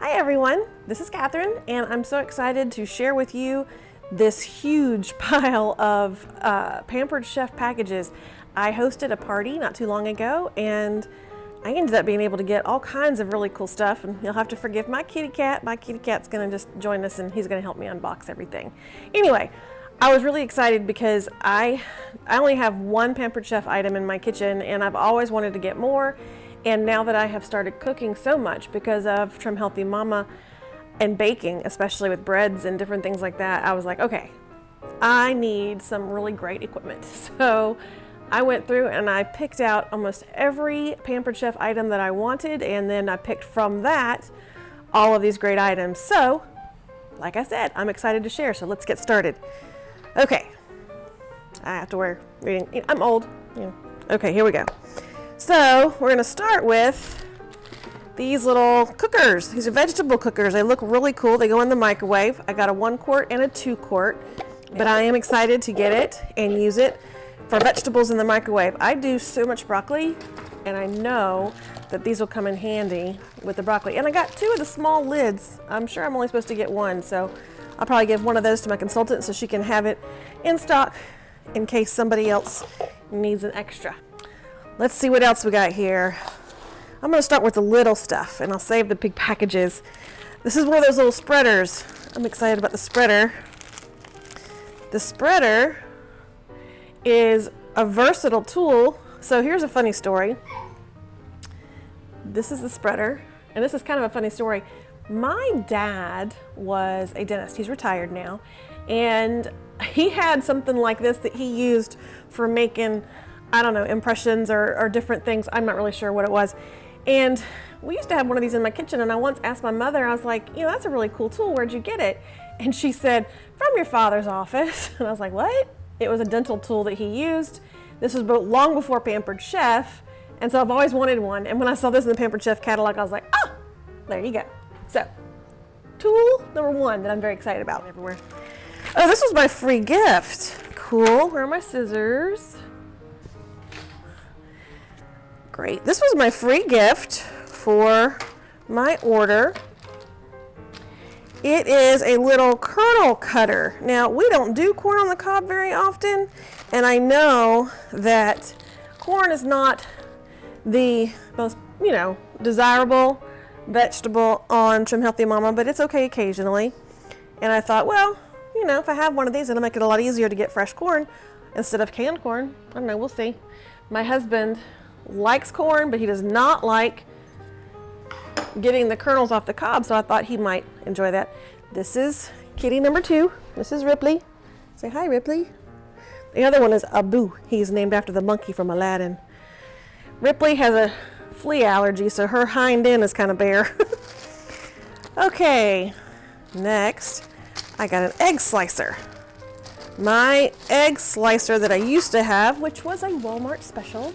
Hi everyone, this is Catherine, and I'm so excited to share with you this huge pile of Pampered Chef packages. I hosted a party not too long ago, and I ended up being able to get all kinds of really cool stuff, and you'll have to forgive my kitty cat. My kitty cat's gonna just join us, and he's gonna help me unbox everything. Anyway, I was really excited because I only have one Pampered Chef item in my kitchen, and I've always wanted to get more. And now that I have started cooking so much because of Trim Healthy Mama and baking, especially with breads and different things like that, I was like, okay, I need some really great equipment. So I went through and I picked out almost every Pampered Chef item that I wanted, and then I picked from that all of these great items. So, like I said, I'm excited to share, so let's get started. Okay, I have to wear reading. I'm old. Yeah. Okay, here we go. So we're gonna start with these little cookers. These are vegetable cookers. They look really cool. They go in the microwave. I got a 1 quart and a 2 quart, but I am excited to get it and use it for vegetables in the microwave. I do so much broccoli, and I know that these will come in handy with the broccoli. And I got 2 of the small lids. I'm sure I'm only supposed to get 1, so I'll probably give 1 of those to my consultant so she can have it in stock in case somebody else needs an extra. Let's see what else we got here. I'm gonna start with the little stuff, and I'll save the big packages. This is one of those little spreaders. I'm excited about the spreader. The spreader is a versatile tool. So here's a funny story. This is the spreader, and this is kind of a funny story. My dad was a dentist. He's retired now, and he had something like this that he used for making, I don't know, impressions or different things. I'm not really sure what it was. And we used to have one of these in my kitchen, and I once asked my mother, I was like, you know, that's a really cool tool. Where'd you get it? And she said, from your father's office. And I was like, what? It was a dental tool that he used. This was long before Pampered Chef. And so I've always wanted one. And when I saw this in the Pampered Chef catalog, I was like, oh, there you go. So, tool number 1 that I'm very excited about everywhere. Oh, this was my free gift. Cool. Where are my scissors? Great. This was my free gift for my order. It is a little kernel cutter. Now, we don't do corn on the cob very often, and I know that corn is not the most, desirable vegetable on Trim Healthy Mama, but it's okay occasionally. And I thought, well, if I have one of these, it'll make it a lot easier to get fresh corn instead of canned corn. I don't know, we'll see. My husband likes corn, but he does not like getting the kernels off the cob, so I thought he might enjoy that. This is kitty number 2. This is Ripley. Say hi, Ripley. The other one is Abu. He's named after the monkey from Aladdin. Ripley has a flea allergy, so her hind end is kind of bare. Okay, next I got an egg slicer. My egg slicer that I used to have, which was a Walmart special,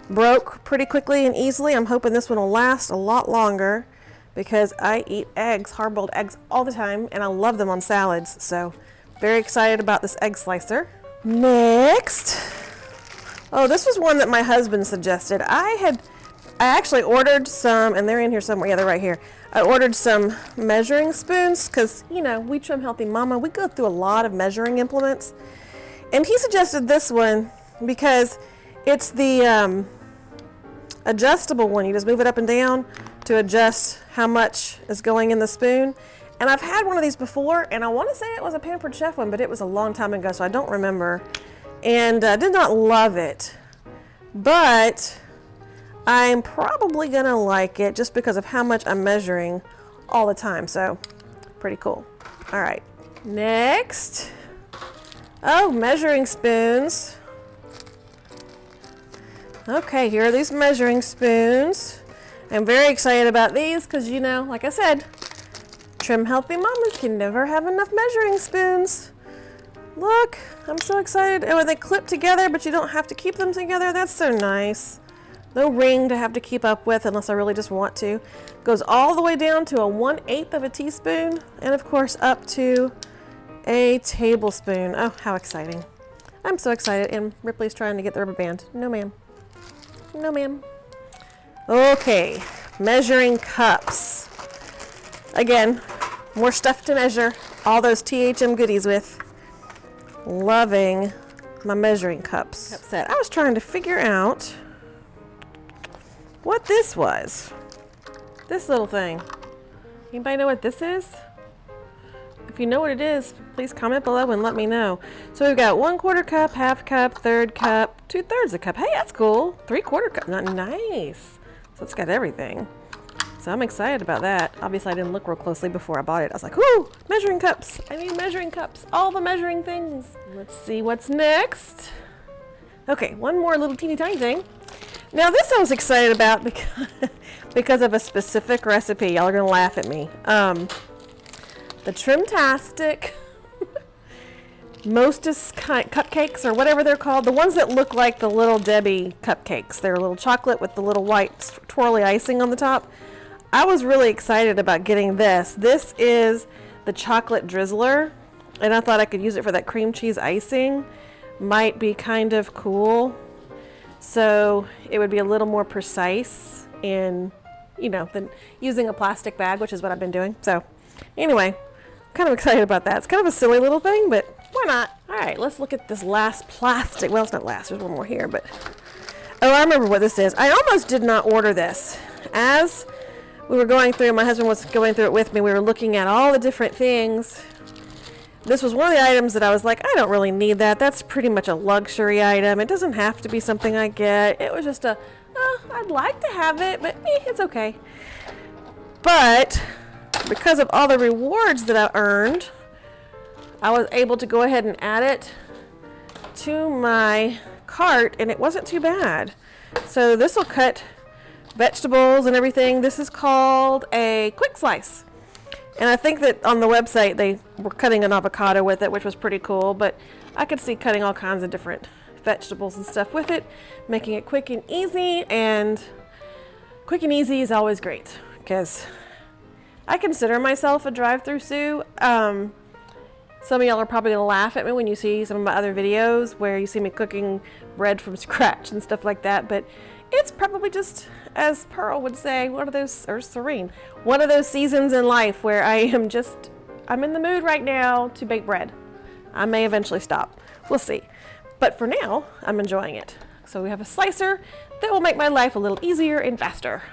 broke pretty quickly and easily. I'm hoping this one will last a lot longer because I eat eggs, hard-boiled eggs, all the time, and I love them on salads. So very excited about this egg slicer. Next, oh, this was one that my husband suggested. I actually ordered some, and they're in here somewhere. Yeah, they're right here. I ordered some measuring spoons because, we Trim Healthy Mama, we go through a lot of measuring implements. And he suggested this one because it's the adjustable one. You just move it up and down to adjust how much is going in the spoon. And I've had one of these before, and I want to say it was a Pampered Chef one, but it was a long time ago, so I don't remember. And I did not love it, but I'm probably going to like it just because of how much I'm measuring all the time. So pretty cool. All right, next. Oh, measuring spoons. Okay, here are these measuring spoons. I'm very excited about these because, like I said, Trim Healthy Mamas can never have enough measuring spoons. Look, I'm so excited. And they clip together, but you don't have to keep them together. That's so nice. No ring to have to keep up with unless I really just want to. Goes all the way down to a 1/8 of a teaspoon, and of course up to a tablespoon. Oh, how exciting. I'm so excited. And Ripley's trying to get the rubber band. No, ma'am. No, ma'am. Okay, measuring cups. Again, more stuff to measure all those THM goodies with. Loving my measuring cups. Upset. I was trying to figure out what this was. This little thing. Anybody know what this is? If you know what it is, please comment below and let me know. So we've got 1/4 cup, half cup, third cup, 2/3 a cup. Hey, that's cool. 3/4 cup. Nice. So it's got everything. So I'm excited about that. Obviously, I didn't look real closely before I bought it. I was like, ooh, measuring cups. I need measuring cups. All the measuring things. Let's see what's next. Okay, one more little teeny tiny thing. Now this I was excited about because of a specific recipe. Y'all are gonna laugh at me. The Trimtastic Mostess cupcakes, or whatever they're called. The ones that look like the Little Debbie cupcakes. They're a little chocolate with the little white twirly icing on the top. I was really excited about getting this. This is the chocolate drizzler, and I thought I could use it for that cream cheese icing. Might be kind of cool. So it would be a little more precise in, you know, than using a plastic bag, which is what I've been doing. So anyway, kind of excited about that. It's kind of a silly little thing, but why not? All right, let's look at this last plastic. Well, it's not last, there's one more here, but oh, I remember what this is. I almost did not order this. As we were going through, my husband was going through it with me, we were looking at all the different things. This was one of the items that I was like, I don't really need that. That's pretty much a luxury item. It doesn't have to be something I get. It was just a, I'd like to have it, but it's okay. But because of all the rewards that I earned, I was able to go ahead and add it to my cart, and it wasn't too bad. So this will cut vegetables and everything. This is called a quick slice. And I think that on the website they were cutting an avocado with it, which was pretty cool, but I could see cutting all kinds of different vegetables and stuff with it, making it quick and easy, and quick and easy is always great because I consider myself a drive-through Sue. Some of y'all are probably gonna laugh at me when you see some of my other videos where you see me cooking bread from scratch and stuff like that, but it's probably just, as Pearl would say, one of those, or Serene, one of those seasons in life where I'm in the mood right now to bake bread. I may eventually stop. We'll see. But for now, I'm enjoying it. So we have a slicer that will make my life a little easier and faster.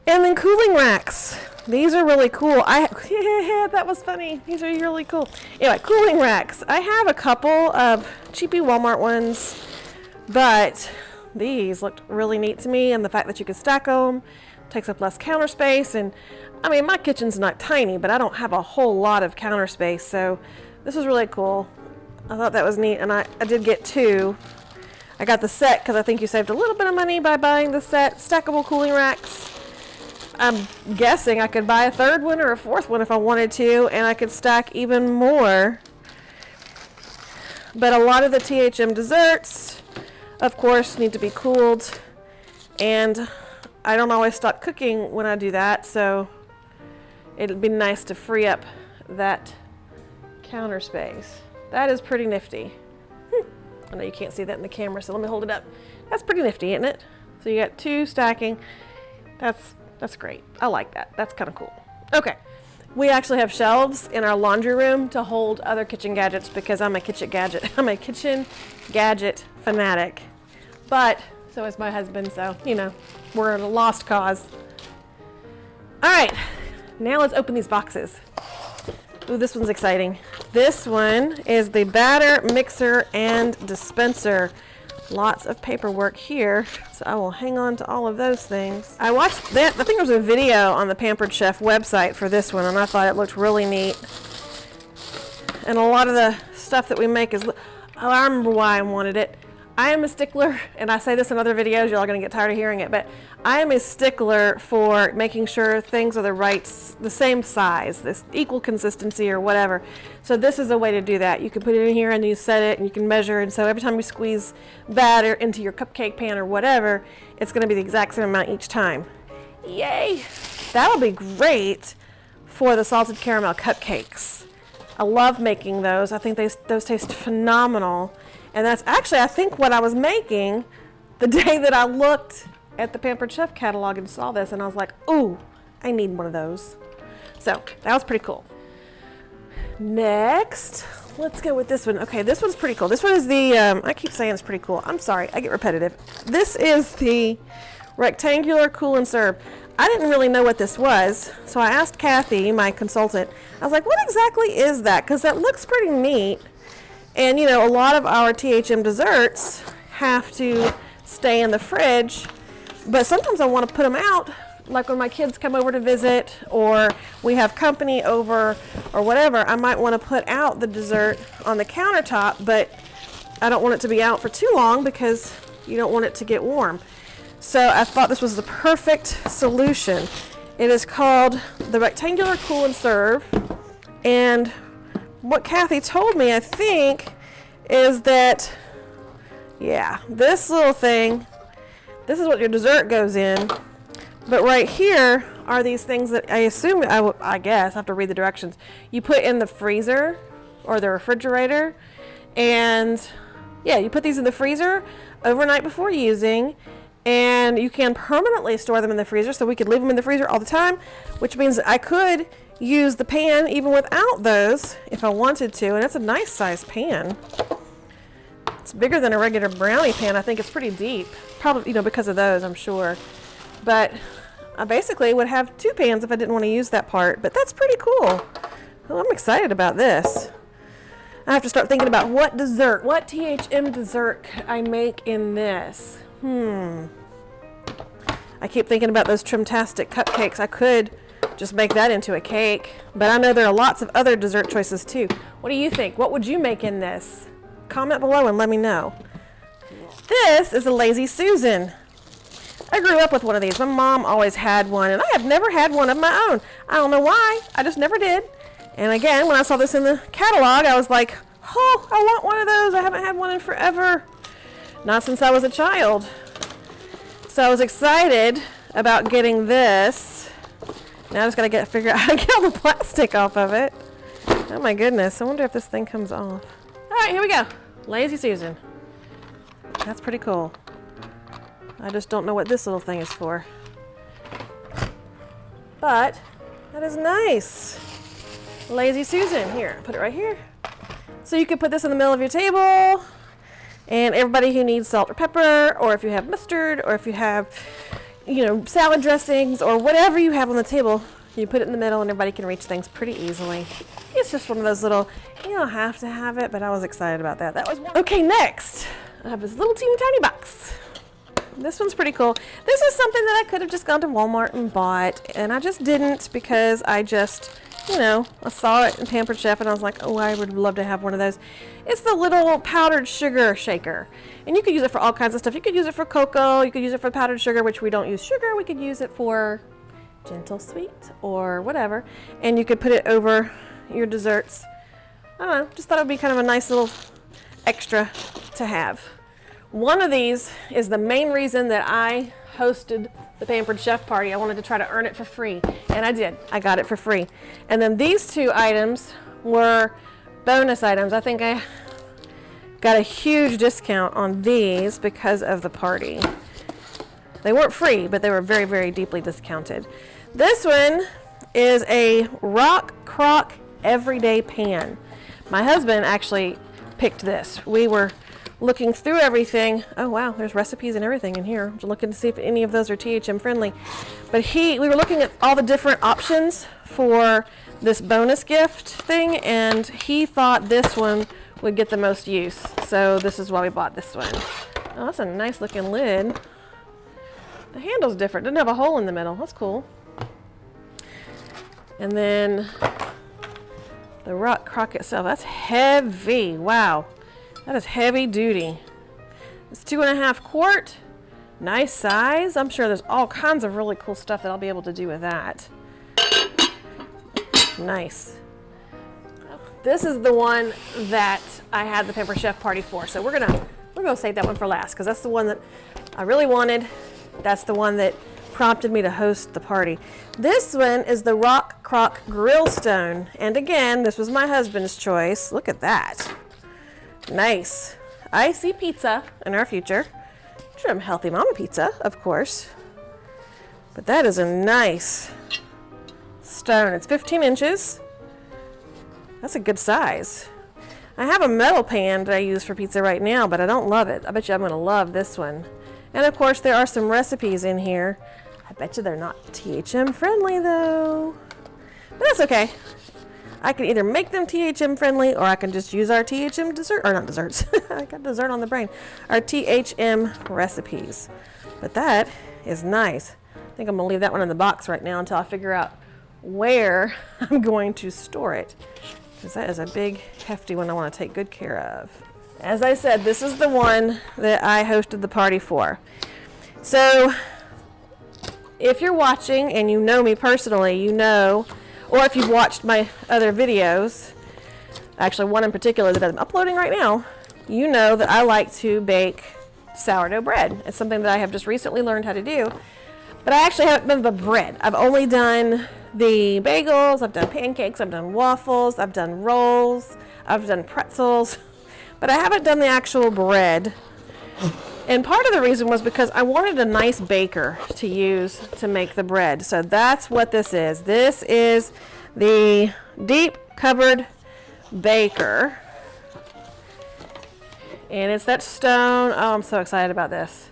And then cooling racks. These are really cool. That was funny. These are really cool. Anyway, cooling racks. I have a couple of cheapy Walmart ones, but these looked really neat to me, and the fact that you can stack them takes up less counter space. And I mean, my kitchen's not tiny, but I don't have a whole lot of counter space, so this was really cool. I thought that was neat, and I did get two. I got the set because I think you saved a little bit of money by buying the set. Stackable cooling racks. I'm guessing I could buy a third one or a fourth one if I wanted to, and I could stack even more. But a lot of the THM desserts, of course, need to be cooled, and I don't always stop cooking when I do that, so it'd be nice to free up that counter space. That is pretty nifty. I know you can't see that in the camera, so let me hold it up. That's pretty nifty, isn't it? So you got two stacking. That's great. I like that. That's kind of cool. Okay. We actually have shelves in our laundry room to hold other kitchen gadgets because I'm a kitchen gadget fanatic. But so is my husband, so you know, we're at a lost cause. All right, now let's open these boxes. Ooh, this one's exciting. This one is the batter mixer and dispenser. Lots of paperwork here, so I will hang on to all of those things. I watched that, I think there was a video on the Pampered Chef website for this one, and I thought it looked really neat. And a lot of the stuff that we make is, oh, I remember why I wanted it. I am a stickler, and I say this in other videos, y'all are gonna get tired of hearing it, but I am a stickler for making sure things are the same size, this equal consistency or whatever. So this is a way to do that. You can put it in here and you set it and you can measure, and so every time you squeeze batter into your cupcake pan or whatever, it's gonna be the exact same amount each time. Yay! That'll be great for the salted caramel cupcakes. I love making those. I think those taste phenomenal. And that's actually, I think, what I was making the day that I looked at the Pampered Chef catalog and saw this, and I was like, ooh, I need one of those. So that was pretty cool. Next, let's go with this one. Okay, this one's pretty cool. This one is the, I keep saying it's pretty cool. I'm sorry, I get repetitive. This is the rectangular cool and serve. I didn't really know what this was, so I asked Kathy, my consultant. I was like, what exactly is that? Because that looks pretty neat. And you know, a lot of our THM desserts have to stay in the fridge, but sometimes I want to put them out, like when my kids come over to visit or we have company over or whatever. I might want to put out the dessert on the countertop, but I don't want it to be out for too long because you don't want it to get warm. So I thought this was the perfect solution. It is called the rectangular cool and serve, and what Kathy told me, I think, is that, yeah, this little thing, this is what your dessert goes in, but right here are these things that I assume, I guess, I have to read the directions, you put in the freezer or the refrigerator, and yeah, you put these in the freezer overnight before using, and you can permanently store them in the freezer, so we could leave them in the freezer all the time, which means that I could use the pan even without those if I wanted to. And it's a nice sized pan. It's bigger than a regular brownie pan. I think it's pretty deep, probably, you know, because of those, I'm sure. But I basically would have two pans if I didn't want to use that part, but that's pretty cool. Well, I'm excited about this. I have to start thinking about what THM dessert could I make in this? I keep thinking about those Trimtastic cupcakes. I could just make that into a cake, but I know there are lots of other dessert choices too. What do you think? What would you make in this? Comment below and let me know. This is a Lazy Susan. I grew up with one of these. My mom always had one, and I have never had one of my own. I don't know why. I just never did. And again, when I saw this in the catalog, I was like, oh, I want one of those. I haven't had one in forever. Not since I was a child. So I was excited about getting this. Now I just gotta figure out how to get all the plastic off of it. Oh my goodness, I wonder if this thing comes off. All right, here we go. Lazy Susan. That's pretty cool. I just don't know what this little thing is for. But that is nice. Lazy Susan. Here, put it right here. So you can put this in the middle of your table, and everybody who needs salt or pepper, or if you have mustard, or if you have, you know, salad dressings, or whatever you have on the table, you put it in the middle and everybody can reach things pretty easily. It's just one of those little, you don't have to have it, but I was excited about that. That was one. Okay, next, I have this little teeny tiny box. This one's pretty cool. This is something that I could have just gone to Walmart and bought, and I just didn't because I just, you know, I saw it in Pampered Chef and I was like, oh, I would love to have one of those. It's the little powdered sugar shaker. And you could use it for all kinds of stuff. You could use it for cocoa, you could use it for powdered sugar, which we don't use sugar. We could use it for gentle sweet or whatever. And you could put it over your desserts. I don't know, just thought it would be kind of a nice little extra to have. One of these is the main reason that I hosted the Pampered Chef Party. I wanted to try to earn it for free, and I did. I got it for free. And then these two items were bonus items. I think I got a huge discount on these because of the party. They weren't free, but they were very, very deeply discounted. This one is a Rock Crock Everyday Pan. My husband actually picked this. We were looking through everything. Oh wow, there's recipes and everything in here. I'm looking to see if any of those are THM friendly. But we were looking at all the different options for this bonus gift thing, and he thought this one would get the most use. So this is why we bought this one. Oh, that's a nice looking lid. The handle's different. Doesn't have a hole in the middle. That's cool. And then the Rock Crock itself. That's heavy. Wow. That is heavy duty. It's 2.5 quart. Nice size. I'm sure there's all kinds of really cool stuff that I'll be able to do with that. Nice. This is the one that I had the Pampered Chef Party for. So we're gonna save that one for last because that's the one that I really wanted. That's the one that prompted me to host the party. This one is the Rock Crock Grill Stone. And again, this was my husband's choice. Look at that. Nice. I see pizza in our future. Trim Healthy Mama pizza, of course. But that is a nice stone. It's 15 inches. That's a good size. I have a metal pan that I use for pizza right now, but I don't love it. I bet you I'm going to love this one. And of course, there are some recipes in here. I bet you they're not THM friendly though. But that's okay. I can either make them THM friendly or I can just use our THM dessert, or not desserts. I got dessert on the brain. Our THM recipes. But that is nice. I think I'm going to leave that one in the box right now until I figure out where I'm going to store it. Because that is a big, hefty one I want to take good care of. As I said, this is the one that I hosted the party for. So, if you're watching and you know me personally, you know, or if you've watched my other videos, actually one in particular that I'm uploading right now, you know that I like to bake sourdough bread. It's something that I have just recently learned how to do. But I actually haven't done the bread. I've only done the bagels, I've done pancakes, I've done waffles, I've done rolls, I've done pretzels, but I haven't done the actual bread. And part of the reason was because I wanted a nice baker to use to make the bread. So that's what this is. This is the deep covered baker. And it's that stone. Oh, I'm so excited about this.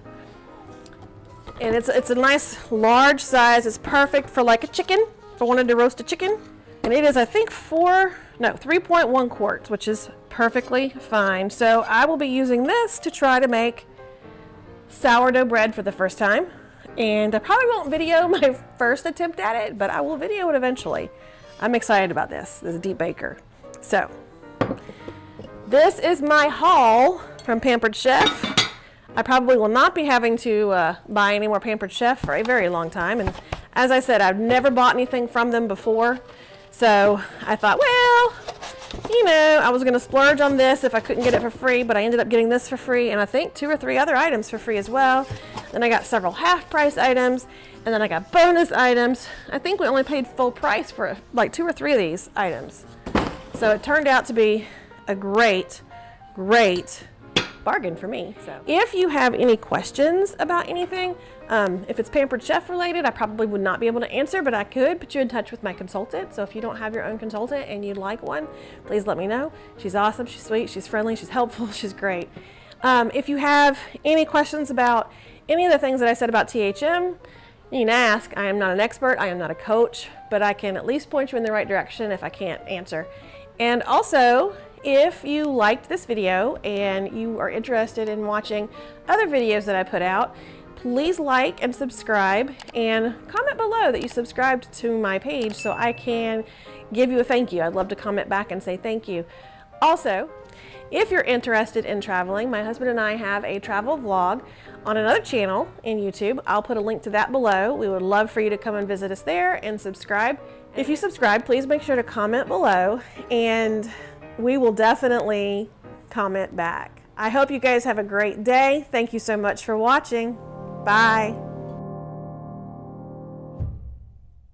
And it's a nice large size. It's perfect for like a chicken, if I wanted to roast a chicken. And it is, I think, 3.1 quarts, which is perfectly fine. So I will be using this to try to make sourdough bread for the first time. And I probably won't video my first attempt at it, but I will video it eventually. I'm excited about this deep baker. So this is my haul from Pampered Chef. I probably will not be having to buy any more Pampered Chef for a very long time. And as I said, I've never bought anything from them before. So I thought, well, you know, I was going to splurge on this if I couldn't get it for free, but I ended up getting this for free, and I think 2 or 3 other items for free as well. Then I got several half-price items, and then I got bonus items. I think we only paid full price for like 2 or 3 of these items. So it turned out to be a great bargain for me. So if you have any questions about anything, if it's Pampered Chef related, I probably would not be able to answer, but I could put you in touch with my consultant. So if you don't have your own consultant and you'd like one, please let me know. She's awesome, she's sweet, she's friendly, she's helpful, she's great. If you have any questions about any of the things that I said about THM, you can ask. I am not an expert, I am not a coach, but I can at least point you in the right direction if I can't answer. And also, if you liked this video and you are interested in watching other videos that I put out, please like and subscribe and comment below that you subscribed to my page so I can give you a thank you. I'd love to comment back and say thank you. Also, if you're interested in traveling, my husband and I have a travel vlog on another channel in YouTube. I'll put a link to that below. We would love for you to come and visit us there and subscribe. If you subscribe, please make sure to comment below and we will definitely comment back. I hope you guys have a great day. Thank you so much for watching. Bye.